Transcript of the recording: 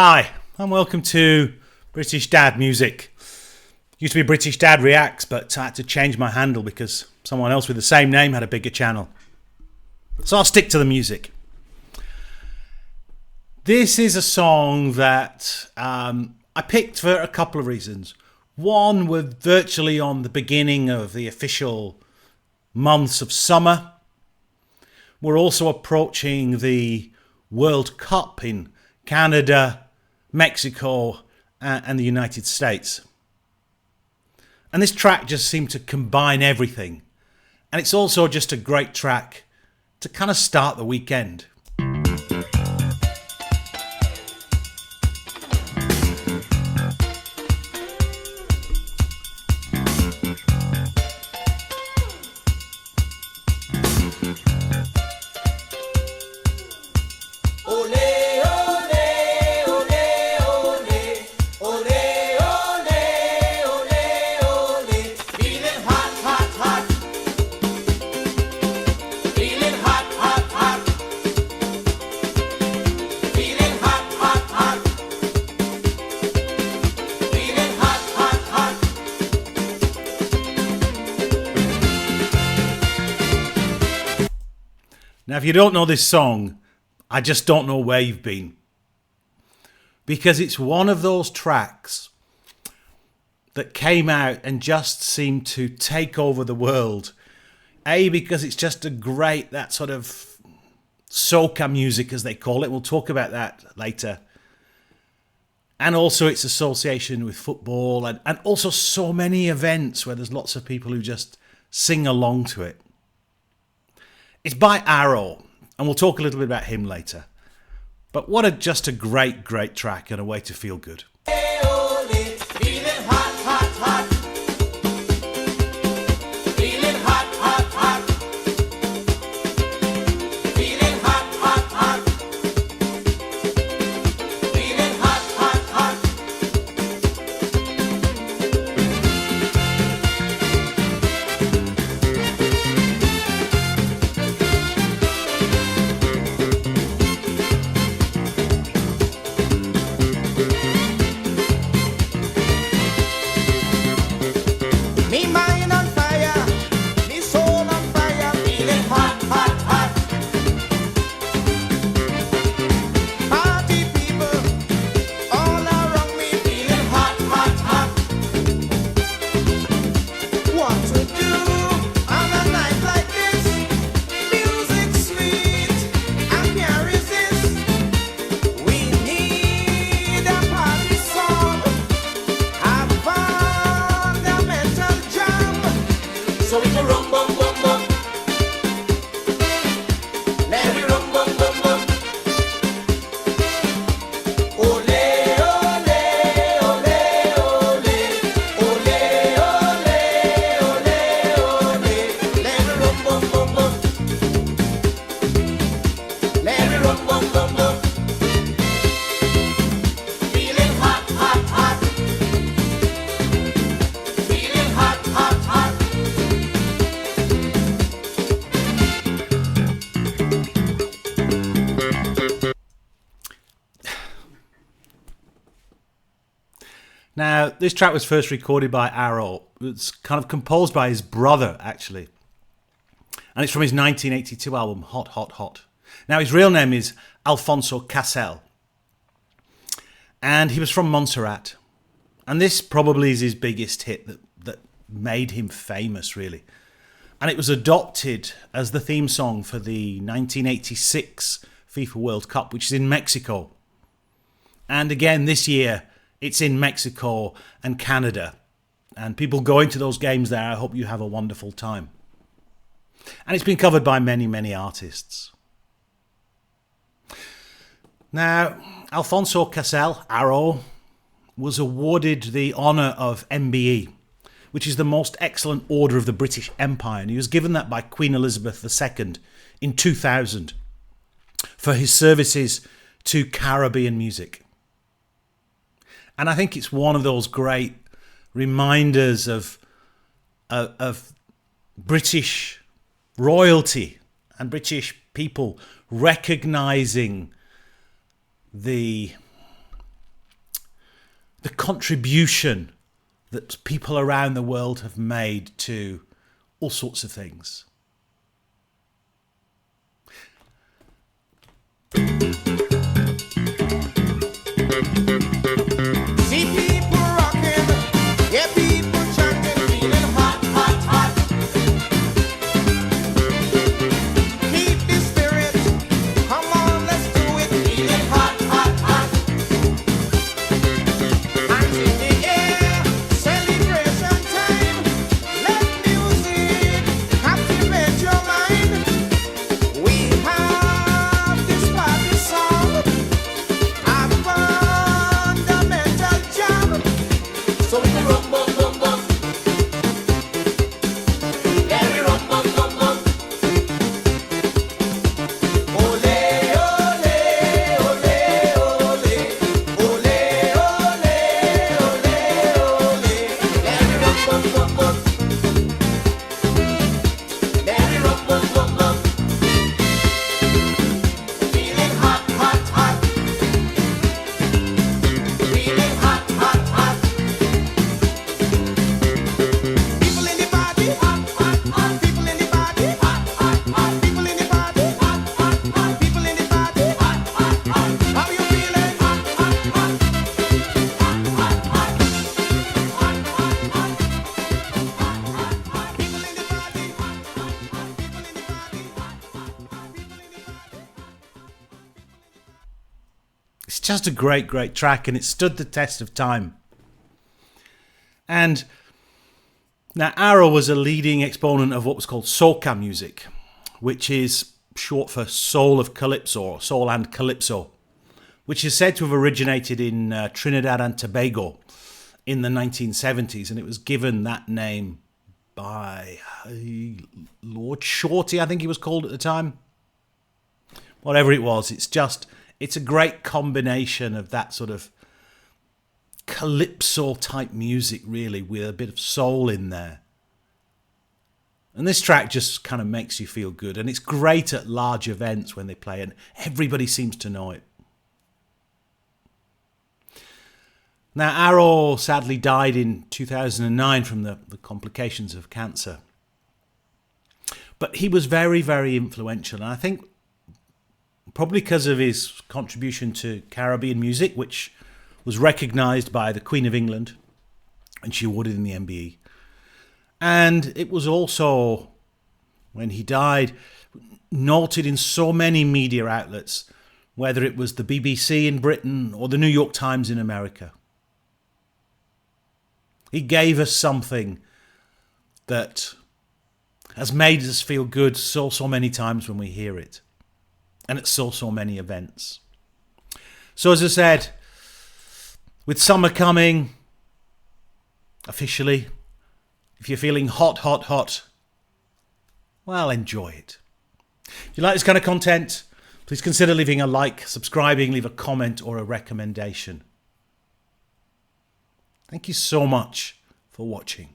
Hi, and welcome to British Dad Music. Used to be British Dad Reacts, but I had to change my handle because someone else with the same name had a bigger channel. So I'll stick to the music. This is a song that I picked for a couple of reasons. One, we're virtually on the beginning of the official months of summer. We're also approaching the World Cup in Canada, Mexico, and the United States. And this track just seemed to combine everything. And it's also just a great track to kind of start the weekend. Now, if you don't know this song, I just don't know where you've been. Because it's one of those tracks that came out and just seemed to take over the world. Because it's just a great, that sort of Soca music, as they call it. We'll talk about that later. And also its association with football and also so many events where there's lots of people who just sing along to it. It's by Arrow, and we'll talk a little bit about him later. But what just a great, great track and a way to feel good. Now, this track was first recorded by Arrow. It's kind of composed by his brother, actually. And it's from his 1982 album, Hot, Hot, Hot. Now, his real name is Alphonsus Cassell. And he was from Montserrat. And this probably is his biggest hit that made him famous, really. And it was adopted as the theme song for the 1986 FIFA World Cup, which is in Mexico. And again, this year, it's in Mexico and Canada. And people going to those games there, I hope you have a wonderful time. And it's been covered by many, many artists. Now, Alphonsus Cassell, Arrow, was awarded the honour of MBE, which is the most excellent order of the British Empire. And he was given that by Queen Elizabeth II in 2000 for his services to Caribbean music. And I think it's one of those great reminders of British royalty and British people recognising the contribution that people around the world have made to all sorts of things. See people rocking, yeah, people chanting, feeling hot, hot, hot. Keep the spirit, come on, let's do it, feeling hot, hot, hot. Hands in the air, celebration time. Let music captivate your mind. We have this party song, a fundamental jam. So we can rock, bum, bum, bum. Yeah, we rock, bum, bum, bum. Ole, ole, ole, ole. Ole, ole, ole, ole. Yeah, we rock, bum, bum, bum. Yeah, we rock, bum, bum, bum. Feeling hot, hot, hot. Feeling hot, hot, hot. People in the party, hot, hot, hot. People in the party, hot, hot, hot. People in the party, hot, hot, hot. People in the party, hot, hot, hot. How you feeling? Hot, hot, hot. Hot, hot, hot. Hot, hot, hot. People in the party, hot, hot, hot. People in the party, hot, hot, hot. People in the party. It's just a great, great track, and it stood the test of time. And now Arrow was a leading exponent of what was called Soca music, which is short for Soul of Calypso, or Soul and Calypso, which is said to have originated in Trinidad and Tobago in the 1970s, and it was given that name by Lord Shorty, I think he was called at the time. Whatever it was, it's a great combination of that sort of calypso type music, really, with a bit of soul in there. And this track just kind of makes you feel good, and it's great at large events when they play, and everybody seems to know it. Now, Arrow sadly died in 2009 from the complications of cancer. But he was very, very influential, and I think probably because of his contribution to Caribbean music, which was recognised by the Queen of England, and she awarded him the MBE. And it was also, when he died, noted in so many media outlets, whether it was the BBC in Britain or the New York Times in America. He gave us something that has made us feel good so many times when we hear it, and at so many events. So as I said, with summer coming, officially, if you're feeling hot, hot, hot, well, enjoy it. If you like this kind of content, please consider leaving a like, subscribing, leave a comment or a recommendation. Thank you so much for watching.